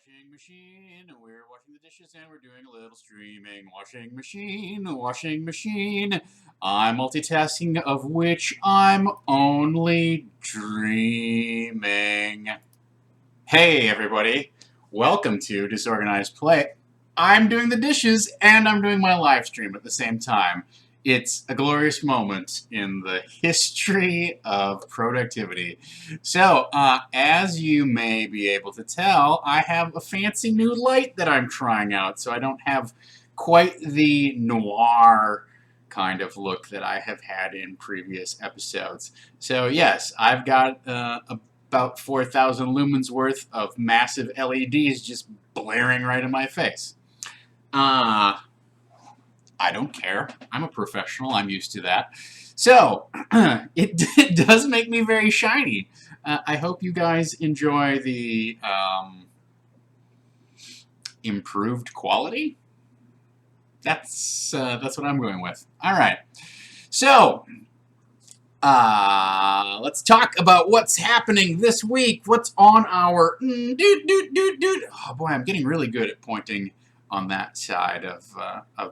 Washing machine, we're washing the dishes and we're doing a little streaming. Washing machine. I'm multitasking, of which I'm only dreaming. Hey, everybody. Welcome to Disorganized Play. I'm doing the dishes and I'm doing my live stream at the same time. It's a glorious moment in the history of productivity. So, as you may be able to tell, I have a fancy new light that I'm trying out, so I don't have quite the noir kind of look that I have had in previous episodes. So, yes, I've got about 4,000 lumens worth of massive LEDs just blaring right in my face. I don't care. I'm a professional. I'm used to that. So, it does make me very shiny. I hope you guys enjoy the improved quality. That's what I'm going with. All right. So, let's talk about what's happening this week. What's on our Oh boy, I'm getting really good at pointing on that side of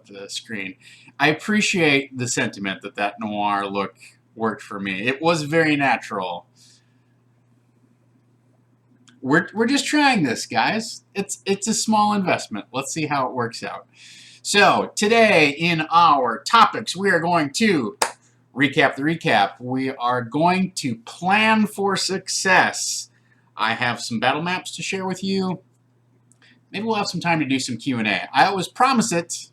the screen. I appreciate the sentiment that noir look worked for me. It was very natural. We're just trying this, guys. It's a small investment. Let's see how it works out. So today in our topics, we are going to recap the recap. We are going to plan for success. I have some battle maps to share with you. Maybe we'll have some time to do some Q&A. I always promise it,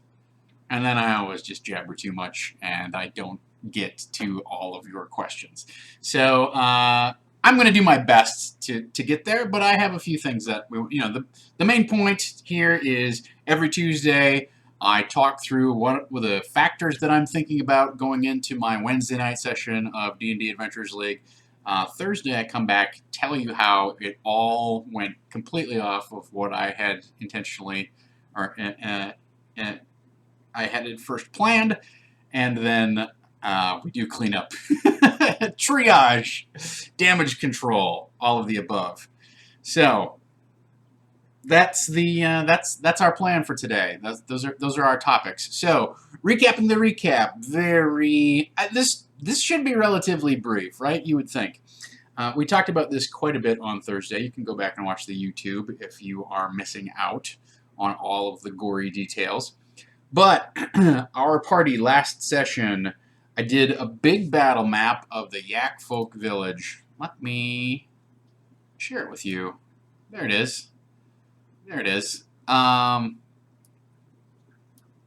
and then I always just jabber too much, and I don't get to all of your questions. So I'm going to do my best to get there, but I have a few things that, the main point here is every Tuesday I talk through what were the factors that I'm thinking about going into my Wednesday night session of D&D Adventures League. Thursday, I come back, tell you how it all went completely off of what I had intentionally, or I had it first planned, and then we do cleanup, triage, damage control, all of the above. So that's that's our plan for today. Those are our topics. So recapping the recap. This should be relatively brief, right? You would think. We talked about this quite a bit on Thursday. You can go back and watch the YouTube if you are missing out on all of the gory details. But our party last session, I did a big battle map of the Yak Folk Village. Let me share it with you. There it is. There it is. Let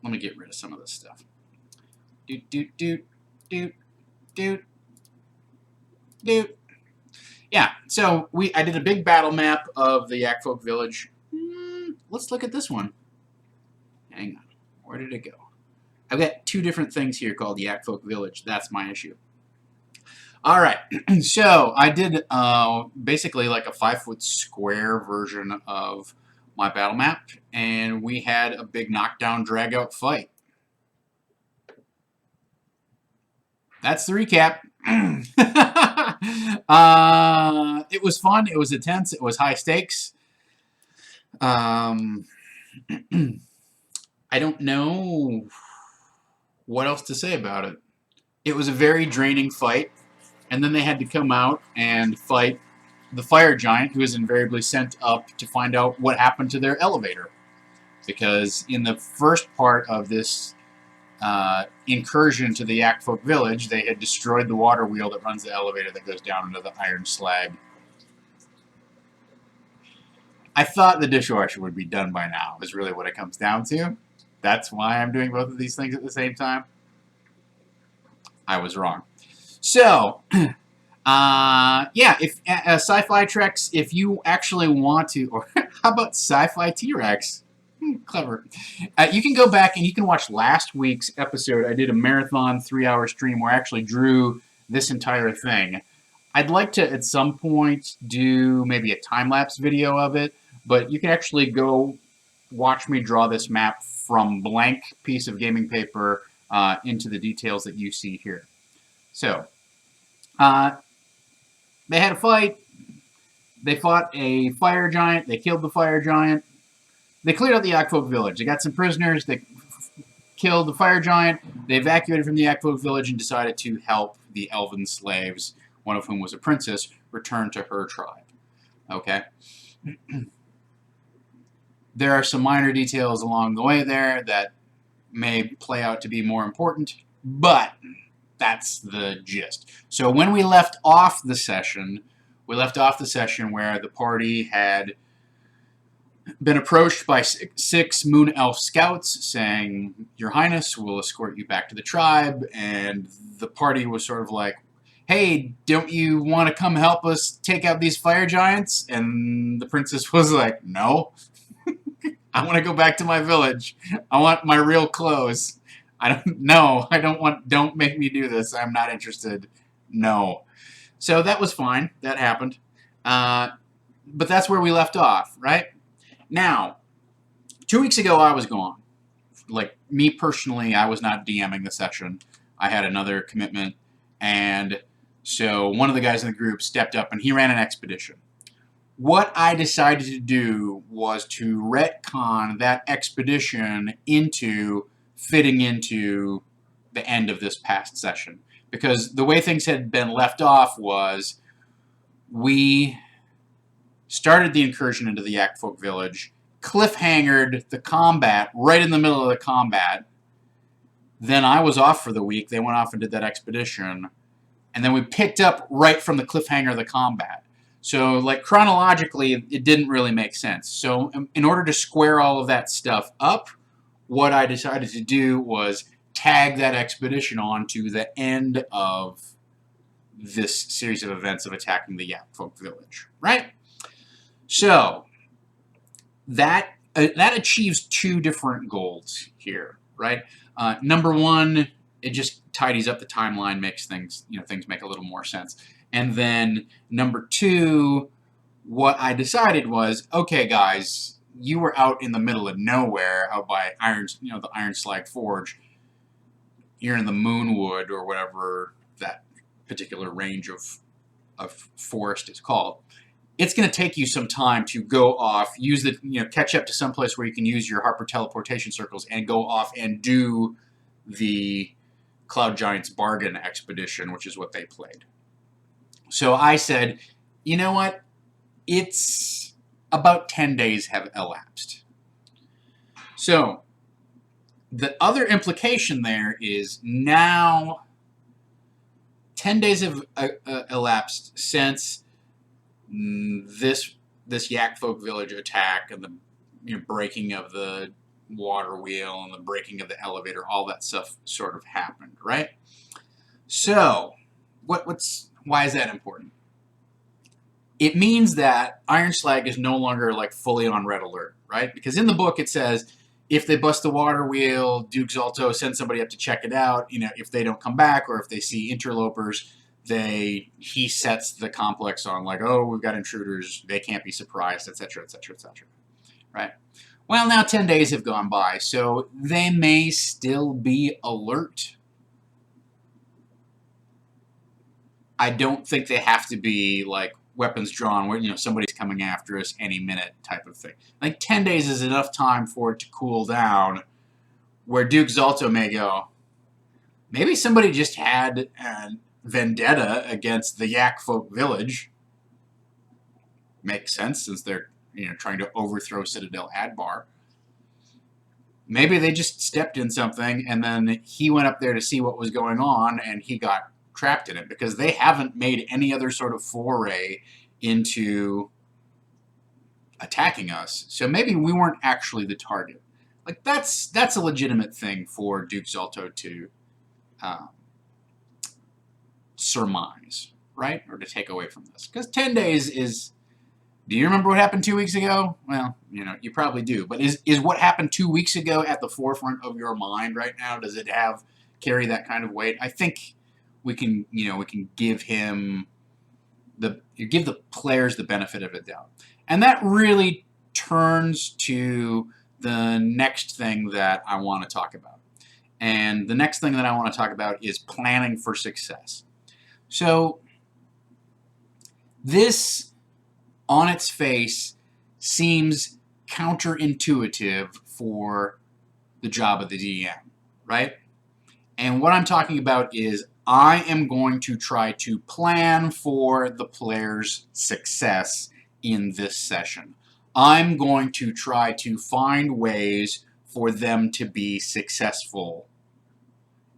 me get rid of some of this stuff. Yeah, so I did a big battle map of the Yak Folk Village. Let's look at this one. Hang on. Where did it go? I've got two different things here called Yak Folk Village. That's my issue. All right, so I did basically like a 5-foot square version of my battle map, and we had a big knockdown, drag-out fight. That's the recap. It was fun. It was intense. It was high stakes. I don't know what else to say about it. It was a very draining fight, and then they had to come out and fight the fire giant, who is invariably sent up to find out what happened to their elevator. Because in the first part of this incursion to the Yak Folk Village, they had destroyed the water wheel that runs the elevator that goes down into the iron slag. I thought the dishwasher would be done by now, is really what it comes down to. That's why I'm doing both of these things at the same time. I was wrong. So, yeah, if Sci-Fi Treks, if you actually want to, or how about Sci-Fi T-Rex? Clever. You can go back and you can watch last week's episode. I did a marathon 3-hour stream where I actually drew this entire thing. I'd like to, at some point, do maybe a time-lapse video of it, but you can actually go watch me draw this map from blank piece of gaming paper into the details that you see here. So, they had a fight. They fought a fire giant. They killed the fire giant. They cleared out the Yakfolk village. They got some prisoners. They killed the fire giant. They evacuated from the Yakfolk village and decided to help the elven slaves, one of whom was a princess, return to her tribe. Okay? There are some minor details along the way there that may play out to be more important, but that's the gist. So when we left off the session where the party had been approached by six Moon Elf scouts saying, "Your Highness, we'll escort you back to the tribe," and the party was sort of like, "Hey, don't you want to come help us take out these fire giants?" And the princess was like, "No. I want to go back to my village. I want my real clothes. Don't make me do this. I'm not interested. No." So that was fine. That happened. But that's where we left off, right? Now, 2 weeks ago I was gone. Like, me personally, I was not DMing the session. I had another commitment, and so one of the guys in the group stepped up and he ran an expedition. What I decided to do was to retcon that expedition into fitting into the end of this past session. Because the way things had been left off was we started the incursion into the Yakfolk village, cliffhangered the combat right in the middle of the combat. Then I was off for the week. They went off and did that expedition. And then we picked up right from the cliffhanger of the combat. So, like, chronologically, it didn't really make sense. So, in order to square all of that stuff up, what I decided to do was tag that expedition on to the end of this series of events of attacking the Yakfolk village, right? So, that achieves two different goals here, right? Number one, it just tidies up the timeline, makes things make a little more sense. And then number two, what I decided was, okay, guys, you were out in the middle of nowhere, out by the Iron Slag Forge. You're in the Moonwood or whatever that particular range of forest is called. It's going to take you some time to go off, catch up to some place where you can use your Harper teleportation circles and go off and do the Cloud Giants Bargain expedition, which is what they played. So I said, you know what? It's about 10 days have elapsed. So the other implication there is now 10 days have elapsed since this Yakfolk village attack and the breaking of the water wheel and the breaking of the elevator, all that stuff sort of happened, right? So why is that important? It means that Iron Slag is no longer like fully on red alert, right? Because in the book it says if they bust the water wheel, Duke Zalto sends somebody up to check it out. If they don't come back or if they see interlopers, he sets the complex on like, oh, we've got intruders, they can't be surprised, etc., etc., etc. Right? Well, now 10 days have gone by, so they may still be alert. I don't think they have to be like weapons drawn where somebody's coming after us any minute type of thing. Like 10 days is enough time for it to cool down where Duke Zalto may go, maybe somebody just had an vendetta against the Yakfolk village. Makes sense since they're trying to overthrow Citadel Adbar. Maybe they just stepped in something and then he went up there to see what was going on and he got trapped in it because they haven't made any other sort of foray into attacking us. So maybe we weren't actually the target. Like that's a legitimate thing for Duke Zalto to surmise, right? Or to take away from this. Because 10 days is... Do you remember what happened 2 weeks ago? Well, you probably do. But is what happened 2 weeks ago at the forefront of your mind right now? Does it carry that kind of weight? I think we can give the players the benefit of the doubt. And that really turns to the next thing that I want to talk about. And the next thing that I want to talk about is planning for success. So this on its face seems counterintuitive for the job of the DM, right? And what I'm talking about is I am going to try to plan for the player's success in this session. I'm going to try to find ways for them to be successful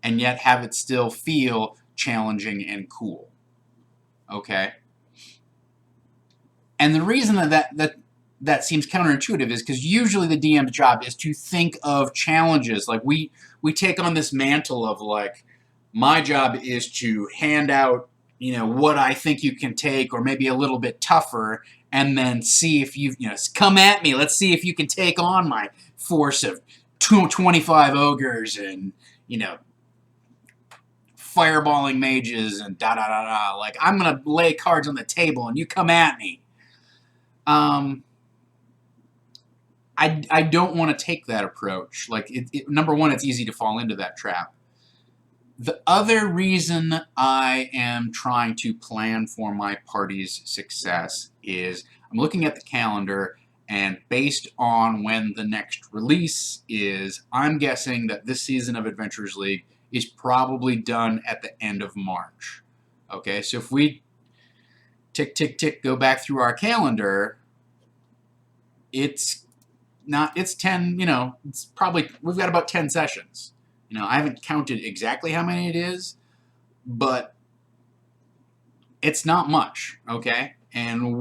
and yet have it still feel challenging and cool. Okay? And the reason that seems counterintuitive is because usually the DM's job is to think of challenges. Like we take on this mantle of like, my job is to hand out, what I think you can take, or maybe a little bit tougher, and then see if come at me. Let's see if you can take on my force of 25 ogres and, fireballing mages and da da da da. Like, I'm gonna lay cards on the table and you come at me. I don't want to take that approach. Like, number one, it's easy to fall into that trap. The other reason I am trying to plan for my party's success is I'm looking at the calendar, and based on when the next release is, I'm guessing that this season of Adventurers League is probably done at the end of March. Okay, so if we tick, tick, tick, go back through our calendar, it's 10, it's probably, we've got about 10 sessions. I haven't counted exactly how many it is, but it's not much, okay? And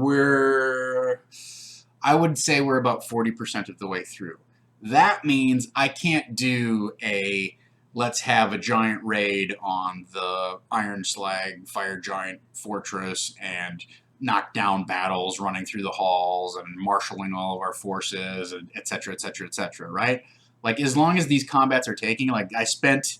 I would say we're about 40% of the way through. That means I can't do let's have a giant raid on the Iron Slag Fire Giant Fortress and knock down battles running through the halls and marshaling all of our forces, and et cetera, et cetera, et cetera, right? Like, as long as these combats are taking, like, I spent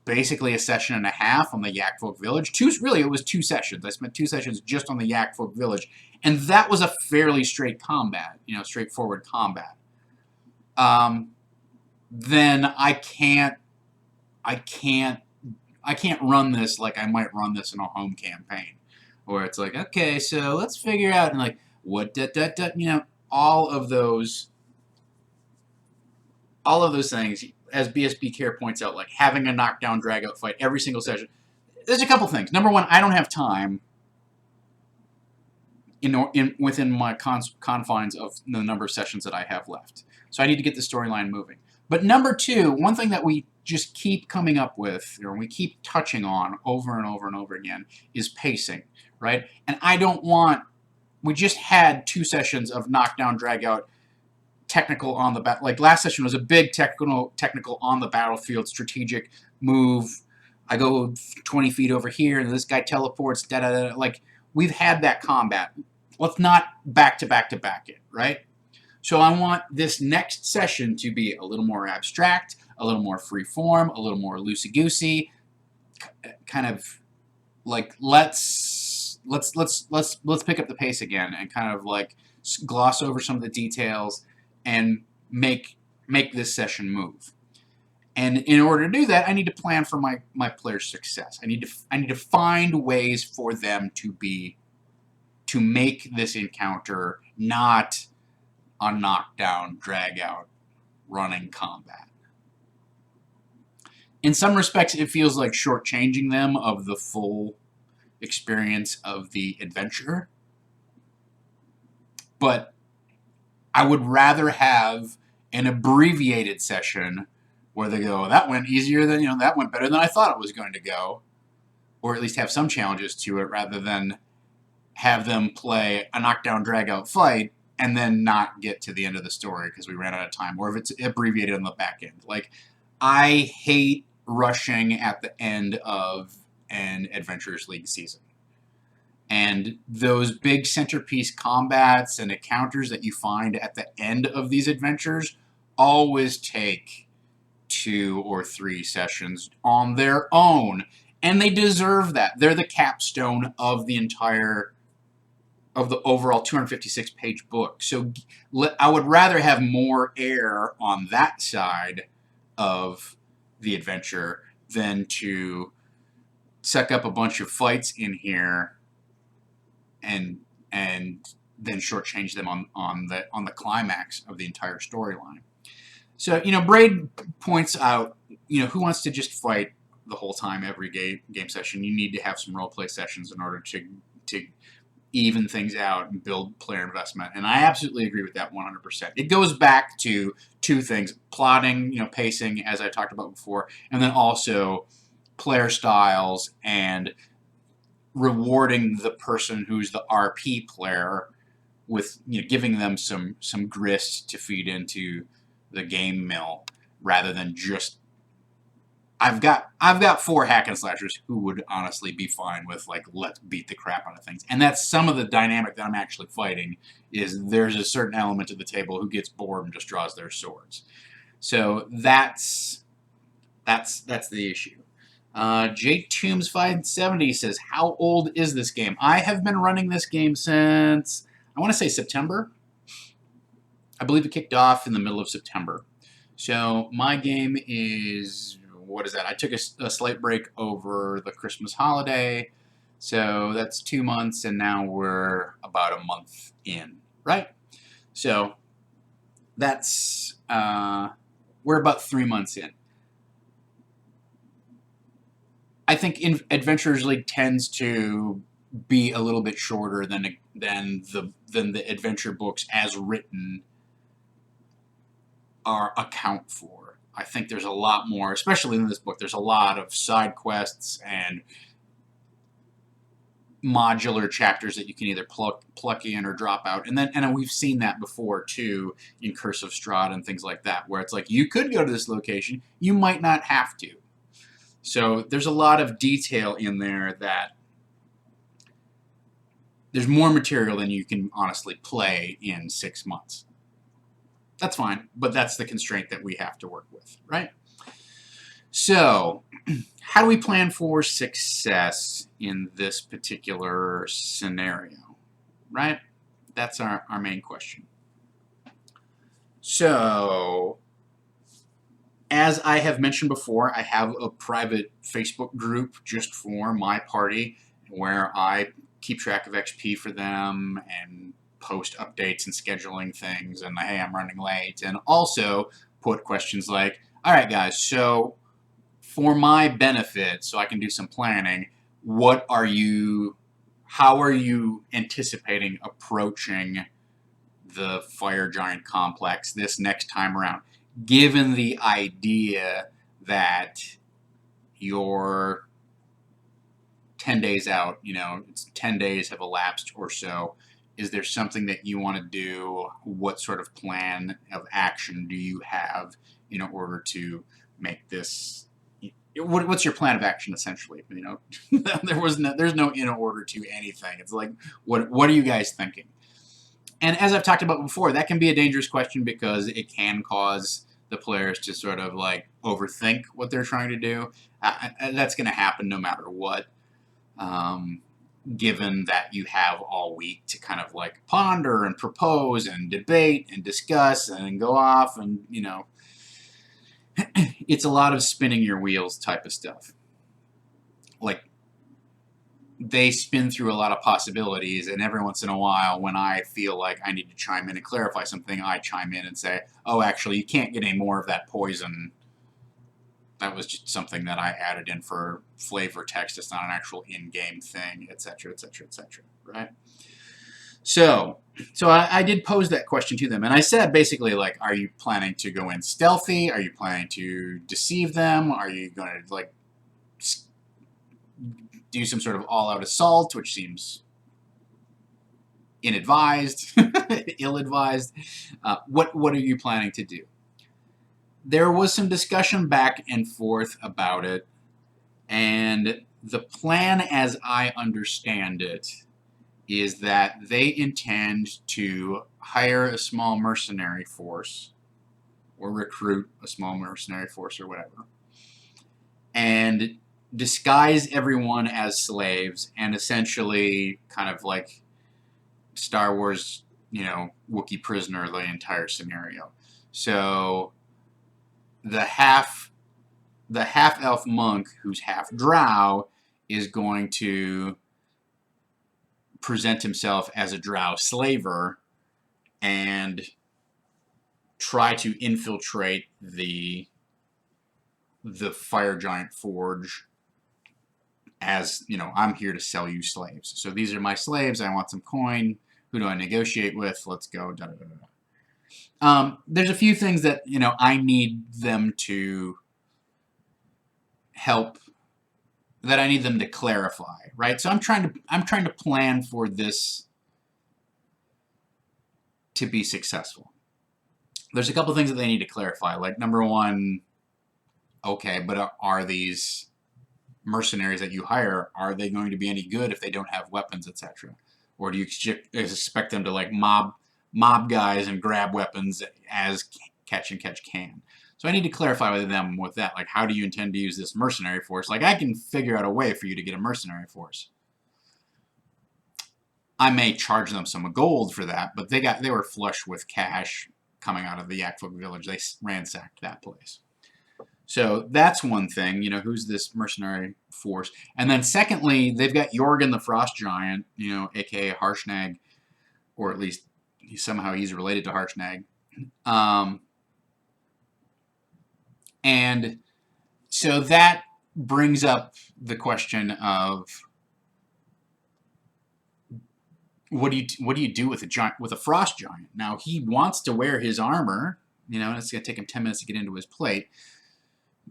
basically a session and a half on the Yakfolk Village. It was 2 sessions. I spent 2 sessions just on the Yakfolk Village, and that was a fairly straight combat, straightforward combat. Then I can't run this like I might run this in a home campaign, where it's like, okay, so let's figure out, and like, what, all of those things, as BSB Care points out, like having a knockdown, drag-out fight every single session. There's a couple things. Number one, I don't have time within my confines of the number of sessions that I have left. So I need to get the storyline moving. But number two, one thing that we just keep coming up with, or we keep touching on over and over and over again, is pacing, right? And we just had 2 sessions of knockdown, drag-out, technical on the like last session was a big technical on the battlefield strategic move. I go 20 feet over here and this guy teleports, da da da. Like, we've had that combat. Let's not back to back it, right? So I want this next session to be a little more abstract, a little more free form, a little more loosey-goosey, kind of like let's pick up the pace again and kind of like gloss over some of the details and make this session move. And in order to do that, I need to plan for my players' success. I need to find ways for them to make this encounter not a knockdown, drag out, running combat. In some respects, it feels like shortchanging them of the full experience of the adventure. But I would rather have an abbreviated session where they go, that went easier than, that went better than I thought it was going to go, or at least have some challenges to it, rather than have them play a knockdown, drag-out fight and then not get to the end of the story because we ran out of time, or if it's abbreviated on the back end. Like, I hate rushing at the end of an Adventurers League season. And those big centerpiece combats and encounters that you find at the end of these adventures always take 2 or 3 sessions on their own. And they deserve that. They're the capstone of the overall 256-page book. So I would rather have more air on that side of the adventure than to suck up a bunch of fights in here and and then shortchange them on the climax of the entire storyline. So, Braid points out, who wants to just fight the whole time every game session? You need to have some role play sessions in order to even things out and build player investment. And I absolutely agree with that 100%. It goes back to two things: plotting, pacing, as I talked about before, and then also player styles and rewarding the person who's the RP player with giving them some grist to feed into the game mill, rather than just I've got 4 hack and slashers who would honestly be fine with let's beat the crap out of things. And that's some of the dynamic that I'm actually fighting, is there's a certain element of the table who gets bored and just draws their swords. So that's the issue. J Toombs 570 says, how old is this game? I have been running this game since, I want to say, September. I believe it kicked off in the middle of September. So my game is, what is that? I took a slight break over the Christmas holiday. So that's 2 months, and now we're about a month in, right? So that's, we're about 3 months in. I think Adventurers League tends to be a little bit shorter than the adventure books as written account for. I think there's a lot more, especially in this book. There's a lot of side quests and modular chapters that you can either pluck in or drop out, and we've seen that before too in Curse of Strahd and things like that, where it's like you could go to this location, you might not have to. So there's a lot of detail in there that there's more material than you can honestly play in 6 months. That's fine, but that's the constraint that we have to work with, right? So how do we plan for success in this particular scenario, right? That's our main question. So, as I have mentioned before, I have a private Facebook group just for my party where I keep track of XP for them and post updates and scheduling things, and hey, I'm running late, and also put questions like, all right guys, so for my benefit, so I can do some planning, how are you anticipating approaching the Fire Giant complex this next time around, given the idea that you're 10 days out, it's 10 days have elapsed or so. Is there something that you want to do? What sort of plan of action do you have in order to make this? What's your plan of action, essentially? There's no in order to anything. It's like, what are you guys thinking? And as I've talked about before, that can be a dangerous question because it can cause the players to sort of overthink what they're trying to do. That's going to happen no matter what. Given that you have all week to kind of ponder and propose and debate and discuss and go off and, it's a lot of spinning your wheels type of stuff. They spin through a lot of possibilities, and every once in a while when I feel like I need to chime in and clarify something, I chime in and say, oh, actually, you can't get any more of that poison. That was just something that I added in for flavor text. It's not an actual in-game thing, etc., etc., etc., right? So I did pose that question to them, and I said basically, are you planning to go in stealthy? Are you planning to deceive them? Are you going to, do some sort of all-out assault, which seems inadvised, ill-advised? What are you planning to do? There was some discussion back and forth about it, and the plan, as I understand it, is that they intend to hire a small mercenary force or recruit a small mercenary force or whatever, and disguise everyone as slaves and essentially kind of like Star Wars, Wookiee prisoner the entire scenario. So the half-elf monk who's half drow is going to present himself as a drow slaver and try to infiltrate the fire giant forge as, you know, I'm here to sell you slaves. So these are my slaves. I want some coin. Who do I negotiate with? Let's go. Da, da, da, da. There's a few things that, you know, I need them to help, that I need them to clarify, right? So I'm trying to plan for this to be successful. There's a couple things that they need to clarify. Like, number one, okay, but are these mercenaries that you hire, are they going to be any good if they don't have weapons, etc.? Or do you expect them to like mob guys and grab weapons as catch and catch can? So I need to clarify with them with that. Like, how do you intend to use this mercenary force? Like, I can figure out a way for you to get a mercenary force. I may charge them some gold for that, but they were flush with cash coming out of the Yakfolk village. They ransacked that place. So that's one thing, you know, who's this mercenary force? And then secondly, they've got Jorgen the Frost Giant, you know, aka Harshnag, or at least somehow he's related to Harshnag. And so that brings up the question of what do you do with a frost giant? Now he wants to wear his armor, you know, and it's going to take him 10 minutes to get into his plate.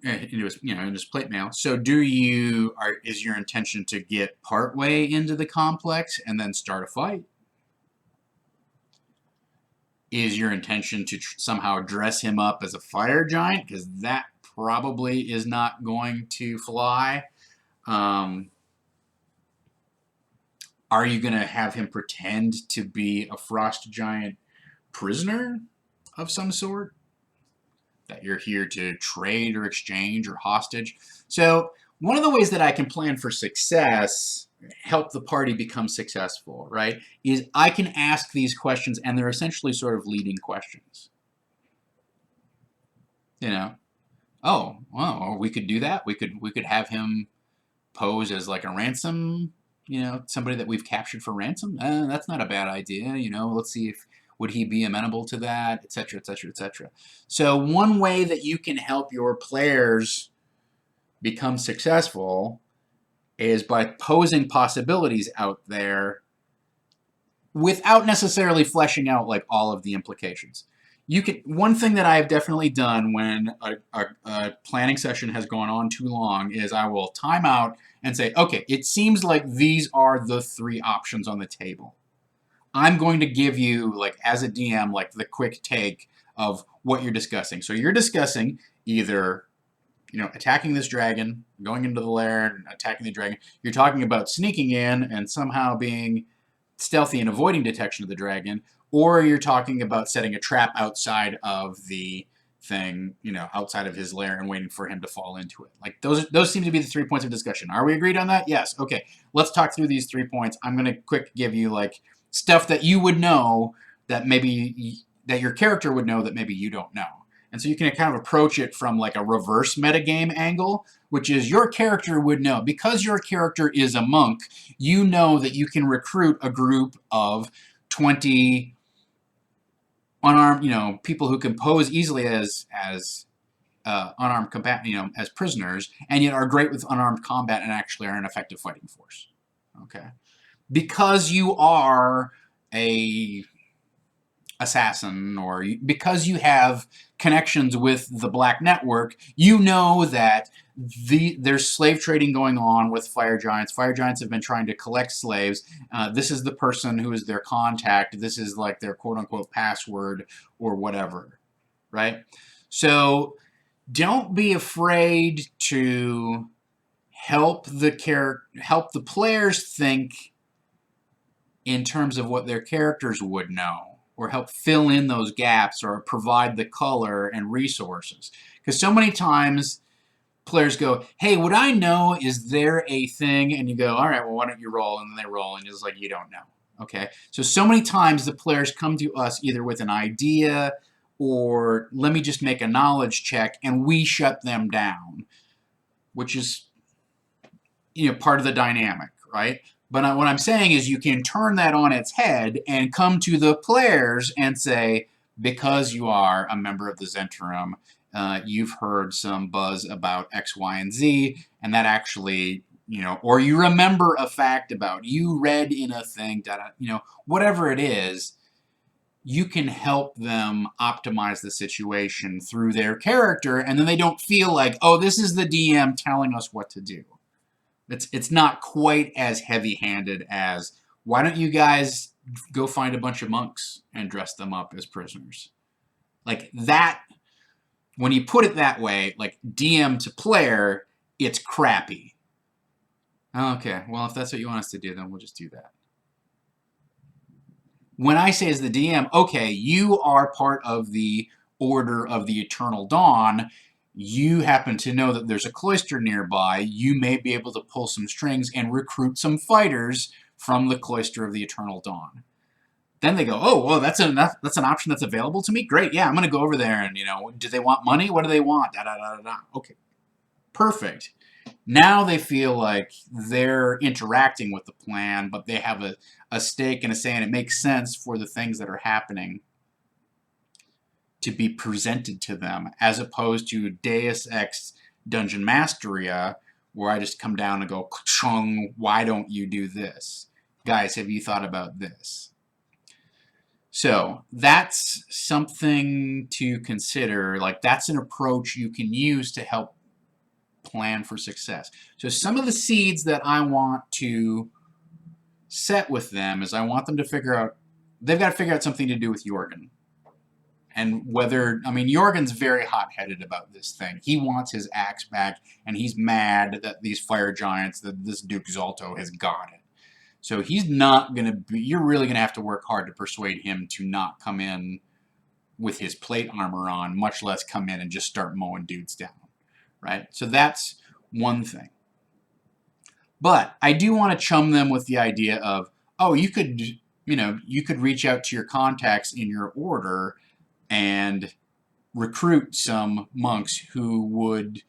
Into his, you know, in his plate mail. So is your intention to get partway into the complex and then start a fight? Is your intention to somehow dress him up as a fire giant? Because that probably is not going to fly. Are you going to have him pretend to be a frost giant prisoner of some sort? That you're here to trade or exchange or hostage. So one of the ways that I can plan for success, help the party become successful, right, is I can ask these questions, and they're essentially sort of leading questions. You know, oh, well, we could do that. We could have him pose as like a ransom, you know, somebody that we've captured for ransom. That's not a bad idea. You know, let's see if would he be amenable to that, etc., etc., etc. So one way that you can help your players become successful is by posing possibilities out there without necessarily fleshing out like all of the implications. One thing that I have definitely done when a planning session has gone on too long is I will time out and say, okay, it seems like these are the three options on the table. I'm going to give you, like, as a DM, like, the quick take of what you're discussing. So you're discussing either, you know, attacking this dragon, going into the lair and attacking the dragon. You're talking about sneaking in and somehow being stealthy and avoiding detection of the dragon. Or you're talking about setting a trap outside of the thing, you know, outside of his lair and waiting for him to fall into it. Like, those seem to be the 3 points of discussion. Are we agreed on that? Yes. Okay. Let's talk through these 3 points. I'm going to quick give you, like, stuff that you would know that maybe that your character would know that maybe you don't know. And so you can kind of approach it from like a reverse metagame angle, which is your character would know. Because your character is a monk, you know that you can recruit a group of 20 unarmed, you know, people who can pose easily as unarmed combat, you know, as prisoners, and yet are great with unarmed combat and actually are an effective fighting force. Okay. Because you are a assassin, or because you have connections with the Black Network, you know that there's slave trading going on with fire giants. Fire giants have been trying to collect slaves. This is the person who is their contact. This is like their quote-unquote password or whatever, right? So don't be afraid to help the players think in terms of what their characters would know, or help fill in those gaps, or provide the color and resources. Because so many times players go, hey, would I know, is there a thing? And you go, all right, well, why don't you roll? And then they roll, and it's like, you don't know. Okay? So many times the players come to us either with an idea, or let me just make a knowledge check, and we shut them down, which is, you know, part of the dynamic, right? But what I'm saying is you can turn that on its head and come to the players and say, because you are a member of the Zentrum, you've heard some buzz about X, Y, and Z, and that actually, or you remember a fact about, you read in a thing, whatever it is, you can help them optimize the situation through their character, and then they don't feel like, oh, this is the DM telling us what to do. It's not quite as heavy-handed as, why don't you guys go find a bunch of monks and dress them up as prisoners? Like that, when you put it that way, like DM to player, it's crappy. Okay, well, if that's what you want us to do, then we'll just do that. When I say as the DM, okay, you are part of the Order of the Eternal Dawn, you happen to know that there's a cloister nearby, you may be able to pull some strings and recruit some fighters from the Cloister of the Eternal Dawn. Then they go, oh, well, that's an option that's available to me? Great, yeah, I'm going to go over there and, do they want money? What do they want? Da, da, da, da, da. Okay, perfect. Now they feel like they're interacting with the plan, but they have a stake and a say, and it makes sense for the things that are happening to be presented to them, as opposed to Deus Ex Dungeon Masteria, where I just come down and go, chung, why don't you do this? Guys, have you thought about this? So that's something to consider. Like, that's an approach you can use to help plan for success. So some of the seeds that I want to set with them is I want them to figure out, they've got to figure out something to do with Jorgen. And whether, Jorgen's very hot-headed about this thing. He wants his axe back, and he's mad that these fire giants, that this Duke Zalto has got it. So he's not going to be, you're really going to have to work hard to persuade him to not come in with his plate armor on, much less come in and just start mowing dudes down, right? So that's one thing. But I do want to chum them with the idea of, oh, you could reach out to your contacts in your order and recruit some monks who would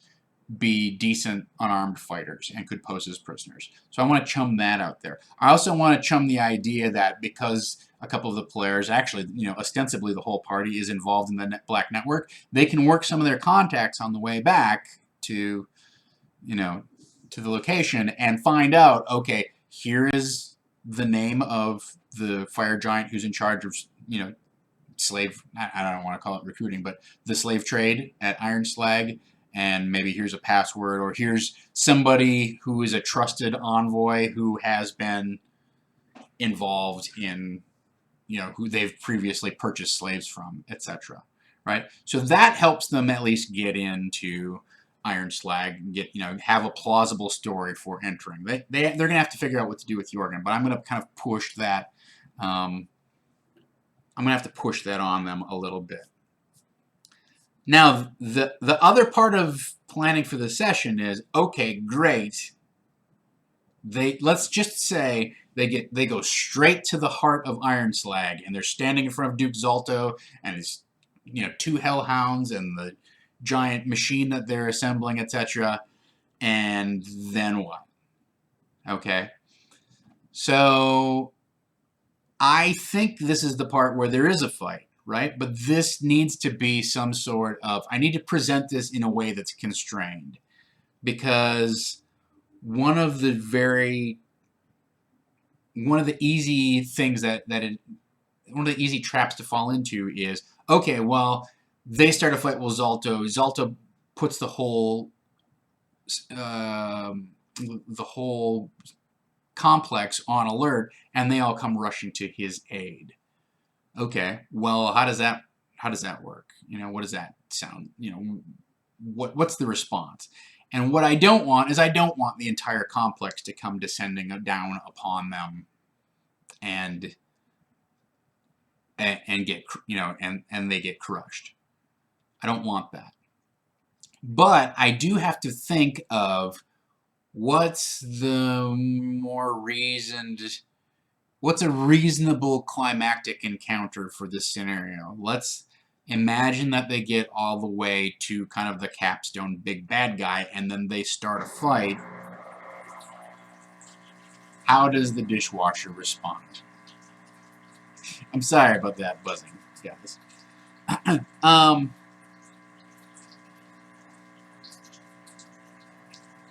be decent unarmed fighters and could pose as prisoners. So I want to chum that out there. I also want to chum the idea that because a couple of the players, actually, ostensibly the whole party is involved in the Black Network, they can work some of their contacts on the way back to, to the location and find out, okay, here is the name of the fire giant who's in charge of, slave, I don't want to call it recruiting, but the slave trade at Iron Slag, and maybe here's a password, or here's somebody who is a trusted envoy who has been involved in, who they've previously purchased slaves from, etc. Right? So that helps them at least get into Iron Slag, get, have a plausible story for entering. They're going to have to figure out what to do with Jorgen, but I'm going to kind of push that. I'm going to have to push that on them a little bit. Now, the other part of planning for the session is, okay, great. Let's just say they go straight to the heart of Iron Slag, and they're standing in front of Duke Zalto and his, 2 hellhounds and the giant machine that they're assembling, etc. And then what? Okay. So I think this is the part where there is a fight, right? But this needs to be some sort of, I need to present this in a way that's constrained, because one of the easy things one of the easy traps to fall into is, okay, well, they start a fight with Zalto. Zalto puts the whole complex on alert, and they all come rushing to his aid. Okay, well, how does that work? What does that sound? What's the response? And what I don't want is, I don't want the entire complex to come descending down upon them and get, and they get crushed. I don't want that. But I do have to think of what's a reasonable climactic encounter for this scenario. Let's imagine that they get all the way to kind of the capstone big bad guy, and then they start a fight. How does the dishwasher respond? I'm sorry about that buzzing, guys.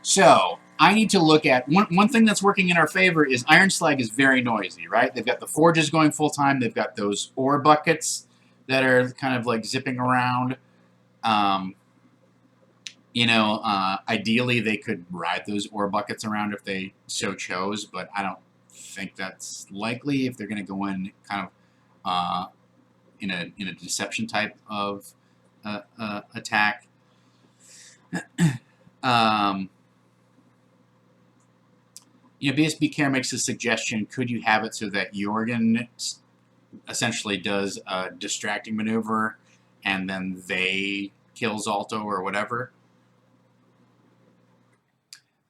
So I need to look at one thing that's working in our favor is Iron Slag is very noisy, right? They've got the forges going full time. They've got those ore buckets that are kind of like zipping around. Um, ideally they could ride those ore buckets around if they so chose, but I don't think that's likely if they're going to go in kind of in a deception type of attack. BSB Care makes a suggestion. Could you have it so that Jorgen essentially does a distracting maneuver and then they kill Zalto or whatever?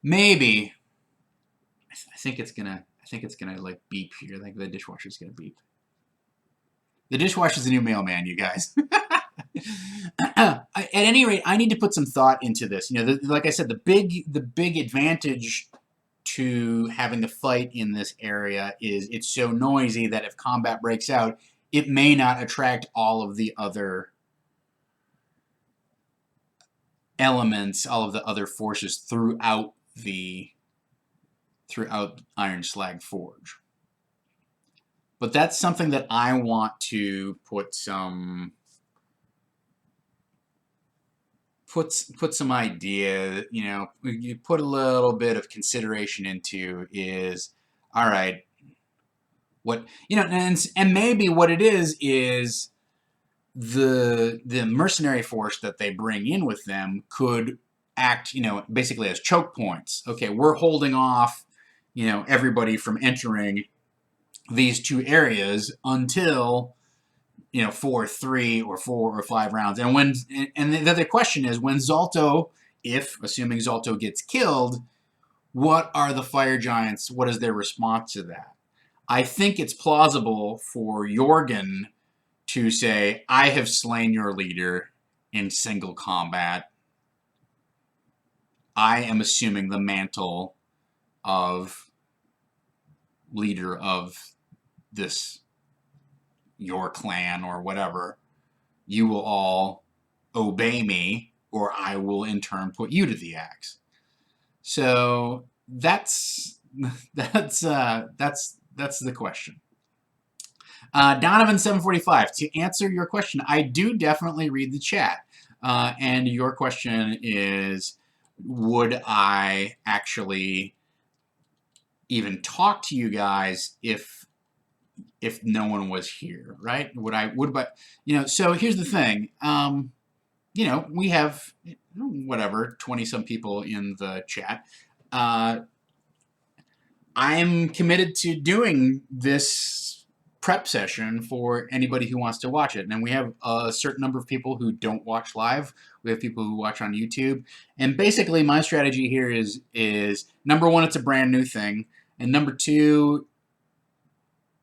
Maybe. I think it's gonna like beep here. Like the dishwasher's gonna beep. The dishwasher's the new mailman, you guys. At any rate, I need to put some thought into this. Like I said, the big advantage to having the fight in this area is it's so noisy that if combat breaks out, it may not attract all of the other elements, all of the other forces throughout Iron Slag Forge. But that's something that I want to put some idea, you put a little bit of consideration into is, all right, what, and maybe what it is the mercenary force that they bring in with them could act, basically as choke points. Okay, we're holding off, everybody from entering these two areas until, for 3 or 4 or 5 rounds. And the other question is, when Zalto, assuming Zalto gets killed, what are the fire giants? What is their response to that? I think it's plausible for Jorgen to say, I have slain your leader in single combat. I am assuming the mantle of leader of this, your clan or whatever. You will all obey me, or I will in turn put you to the axe. So that's the question. Donovan745, to answer your question, I do definitely read the chat. And your question is, would I actually even talk to you guys if no one was here, right? So here's the thing. We have, whatever, 20-some people in the chat. I'm committed to doing this prep session for anybody who wants to watch it. And we have a certain number of people who don't watch live. We have people who watch on YouTube. And basically my strategy here is number one, it's a brand new thing. And number two,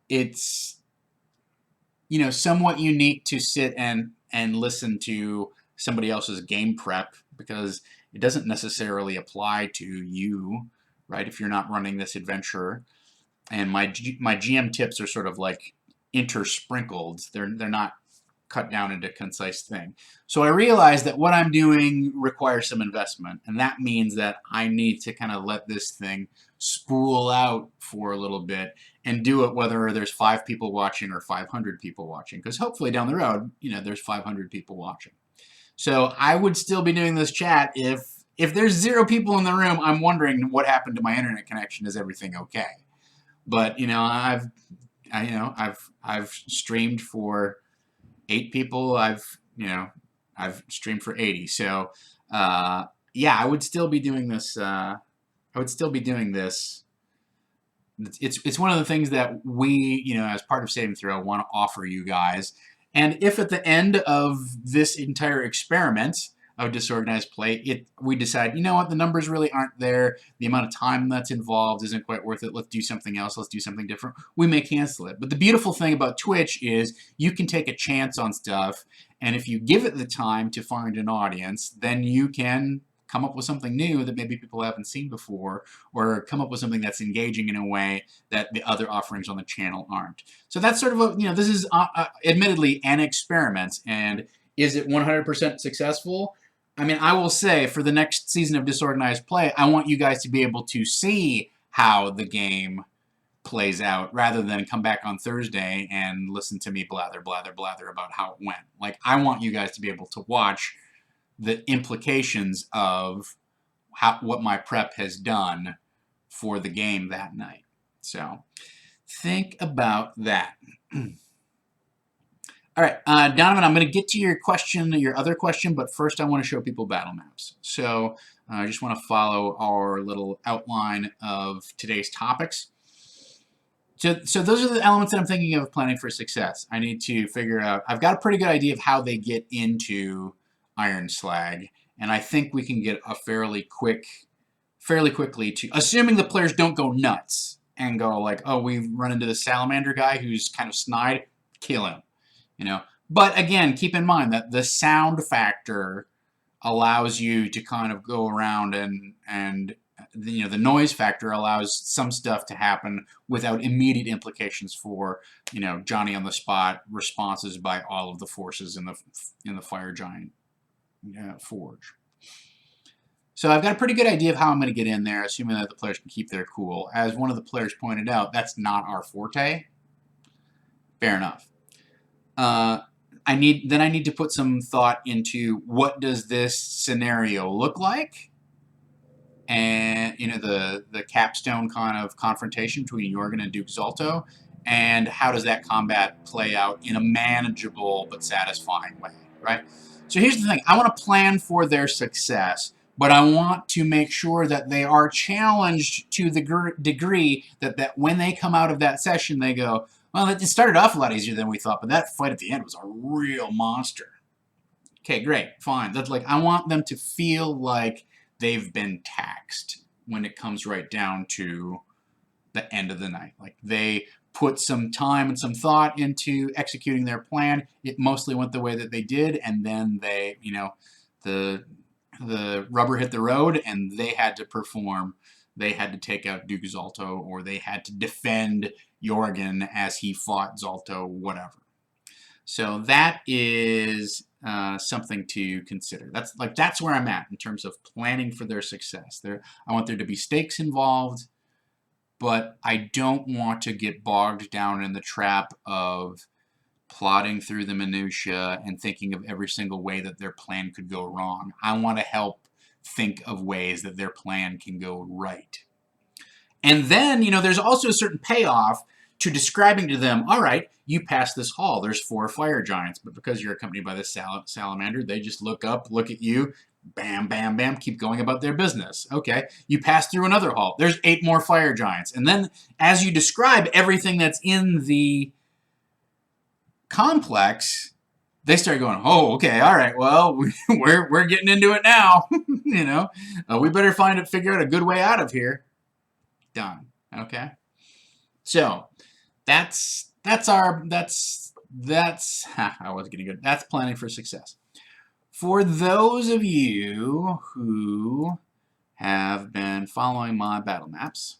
it's, somewhat unique to sit and listen to somebody else's game prep, because it doesn't necessarily apply to you, right? If you're not running this adventure. And my GM tips are sort of like intersprinkled. They're not cut down into a concise thing. So I realize that what I'm doing requires some investment, and that means that I need to kind of let this thing spool out for a little bit and do it whether there's 5 people watching or 500 people watching, because hopefully down the road, there's 500 people watching. So I would still be doing this chat if there's 0 people in the room. I'm wondering what happened to my internet connection. Is everything okay? But I've streamed for 8 people. I've streamed for 80. So yeah, I would still be doing this. It's one of the things that we, as part of Saving Throw, want to offer you guys. And if at the end of this entire experiment of disorganized play, we decide, the numbers really aren't there, the amount of time that's involved isn't quite worth it, let's do something else, let's do something different, we may cancel it. But the beautiful thing about Twitch is you can take a chance on stuff, and if you give it the time to find an audience, then you can come up with something new that maybe people haven't seen before, or come up with something that's engaging in a way that the other offerings on the channel aren't. So that's sort of a, this is admittedly an experiment, and is it 100% successful? I mean, I will say for the next season of Disorganized Play, I want you guys to be able to see how the game plays out rather than come back on Thursday and listen to me blather, blather, blather about how it went. Like, I want you guys to be able to watch the implications of what my prep has done for the game that night. So think about that. All right, Donovan, I'm going to get to your question, your other question, but first I want to show people battle maps. So I just want to follow our little outline of today's topics. So those are the elements that I'm thinking of planning for success. I need to figure out, I've got a pretty good idea of how they get into Iron Slag, and I think we can get a fairly quickly to, assuming the players don't go nuts and go like, oh, we've run into the salamander guy who's kind of snide, kill him. But again, keep in mind that the sound factor allows you to kind of go around and the noise factor allows some stuff to happen without immediate implications for, Johnny on the spot responses by all of the forces in the Fire Giant Forge. So I've got a pretty good idea of how I'm going to get in there, assuming that the players can keep their cool. As one of the players pointed out, that's not our forte. Fair enough. I need to put some thought into what does this scenario look like, and the capstone kind of confrontation between Jorgen and Duke Zalto, and how does that combat play out in a manageable but satisfying way, right? So here's the thing: I want to plan for their success, but I want to make sure that they are challenged to the degree that when they come out of that session, they go, well, it started off a lot easier than we thought, but that fight at the end was a real monster. Okay, great, fine. That's like, I want them to feel like they've been taxed when it comes right down to the end of the night. Like, they put some time and some thought into executing their plan. It mostly went the way that they did, and then they, the rubber hit the road, and they had to perform. They had to take out Duke Zalto, or they had to defend Jorgen as he fought Zalto, whatever. So that is something to consider. That's where I'm at in terms of planning for their success. I want there to be stakes involved, but I don't want to get bogged down in the trap of plotting through the minutia and thinking of every single way that their plan could go wrong. I want to help think of ways that their plan can go right. And then, there's also a certain payoff to describing to them, all right, you pass this hall, there's 4 fire giants, but because you're accompanied by this salamander, they just look up, look at you, bam, bam, bam, keep going about their business. Okay, you pass through another hall, there's 8 more fire giants. And then as you describe everything that's in the complex, they start going, oh, okay, all right, well, we're getting into it now. We better figure out a good way out of here. Done. Okay. So that's I was getting good. That's planning for success. For those of you who have been following my battle maps,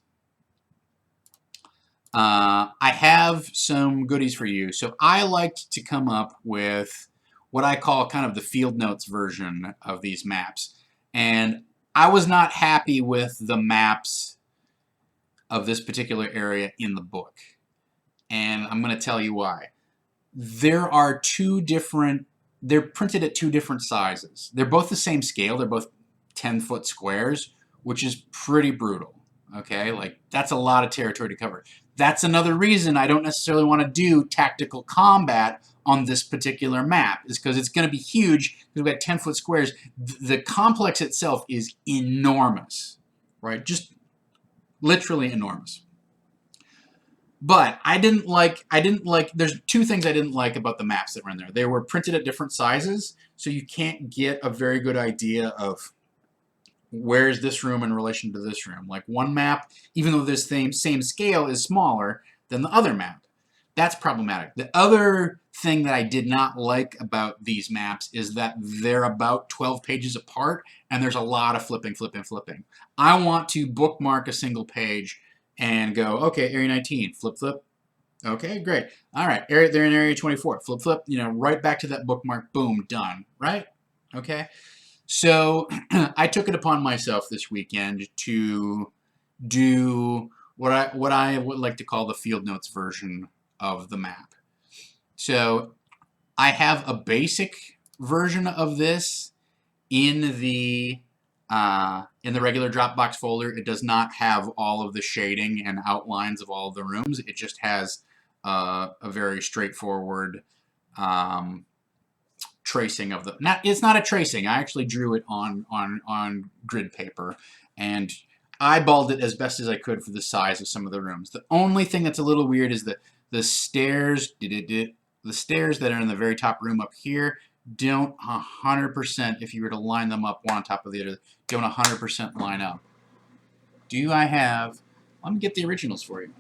I have some goodies for you. So I liked to come up with what I call kind of the field notes version of these maps. And I was not happy with the maps of this particular area in the book. And I'm going to tell you why. There are they're printed at 2 different sizes. They're both the same scale. They're both 10-foot squares, which is pretty brutal. Okay, like that's a lot of territory to cover. That's another reason I don't necessarily want to do tactical combat on this particular map, is because it's going to be huge. We've got 10-foot squares. The complex itself is enormous, right? Just literally enormous. But there's 2 things I didn't like about the maps that were in there. They were printed at different sizes, so you can't get a very good idea of where's this room in relation to this room. Like one map, even though this same scale is smaller than the other map. That's problematic. The other thing that I did not like about these maps is that they're about 12 pages apart and there's a lot of flipping. I want to bookmark a single page and go, okay, area 19, flip. Okay, great. All right, they're in area 24, flip, right back to that bookmark, boom, done, right? Okay. So I took it upon myself this weekend to do what I would like to call the field notes version of the map. So I have a basic version of this in the regular Dropbox folder. It does not have all of the shading and outlines of all of the rooms. It just has a very straightforward tracing of the. It's not a tracing. I actually drew it on grid paper and eyeballed it as best as I could for the size of some of the rooms. The only thing that's a little weird is that the stairs, the stairs that are in the very top room up here don't 100%, if you were to line them up one on top of the other, don't 100% line up. Do I have, let me get the originals for you.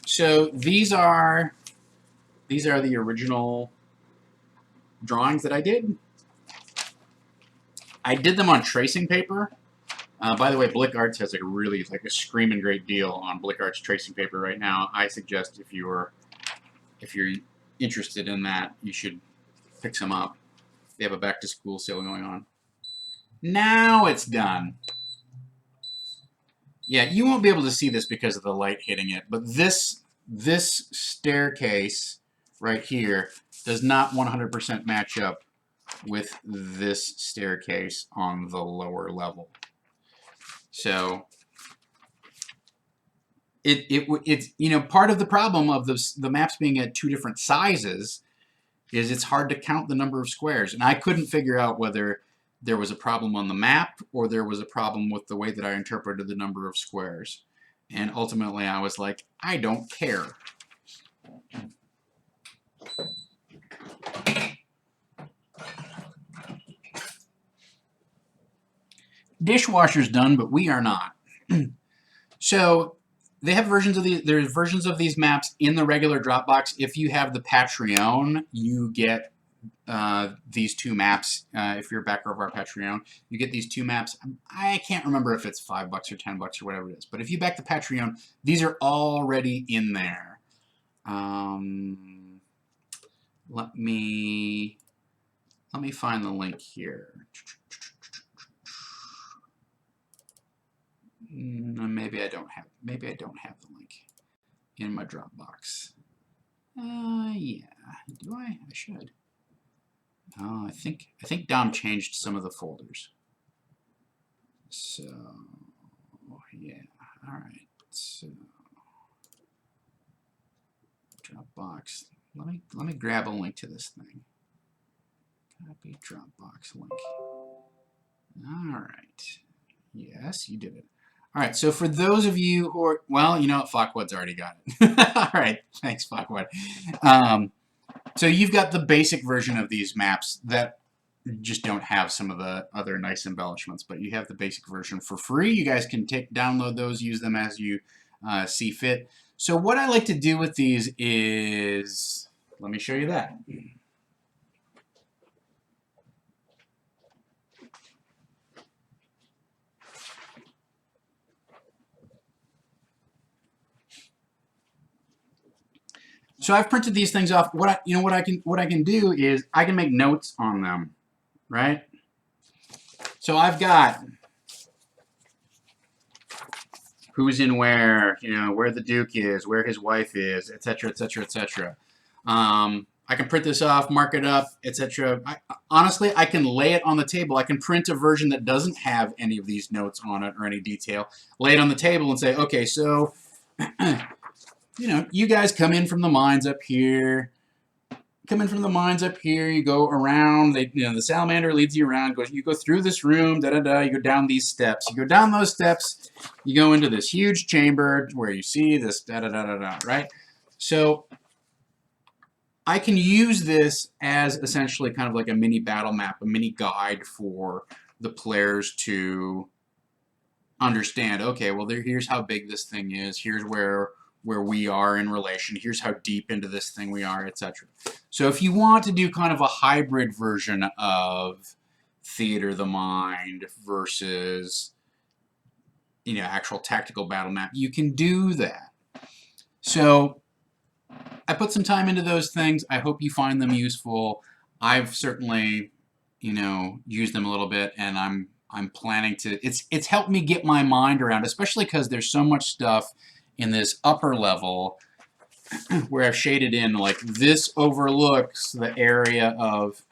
So these are the original drawings that I did. I did them on tracing paper. By the way, Blick Arts has a screaming great deal on Blick Arts tracing paper right now. I suggest if you're interested in that, you should pick some up. They have a back to school sale going on. Now it's done. Yeah, you won't be able to see this because of the light hitting it, but this staircase right here does not 100% match up with this staircase on the lower level. So it's part of the problem of the maps being at two different sizes is it's hard to count the number of squares, and I couldn't figure out whether there was a problem on the map or there was a problem with the way that I interpreted the number of squares. And ultimately I was like, I don't care. Dishwasher's done, but we are not. So they have versions of there's versions of these maps in the regular Dropbox. If you have the Patreon, you get these two maps. If you're a backer of our Patreon, you get these two maps. I can't remember if it's $5 or $10 or whatever it is, but if you back the Patreon, these are already in there. Let me find the link here. Maybe I don't have the link in my Dropbox. Yeah. Do I? I should. Oh, I think Dom changed some of the folders. So yeah. All right. So Dropbox. Let me grab a link to this thing. Copy Dropbox link. All right. Yes, you did it. All right, so for those of you who are, well, you know what, Fuckwood's already got it. All right, thanks, Fuckwood. So you've got the basic version of these maps that just don't have some of the other nice embellishments, but you have the basic version for free. You guys can download those, use them as you see fit. So what I like to do with these is, let me show you that. So I've printed these things off. What I can do is I can make notes on them, right? So I've got who's in where, where the Duke is, where his wife is, etc., etc., etc. I can print this off, mark it up, etc. Honestly, I can lay it on the table. I can print a version that doesn't have any of these notes on it or any detail, lay it on the table and say, okay, so you guys come in from the mines up here. You go around. The salamander leads you around. You go through this room. You go down these steps. You go down those steps. You go into this huge chamber where you see this. Right. So I can use this as essentially kind of like a mini battle map, a mini guide for the players to understand, okay, well, here's how big this thing is, here's where we are in relation, here's how deep into this thing we are, etc. So if you want to do kind of a hybrid version of Theater of the Mind versus, you know, actual tactical battle map, you can do that. So I put some time into those things. I hope you find them useful. I've certainly, you know, used them a little bit, and I'm planning to. It's helped me get my mind around, especially because there's so much stuff in this upper level where I've shaded in, like, this overlooks the area of,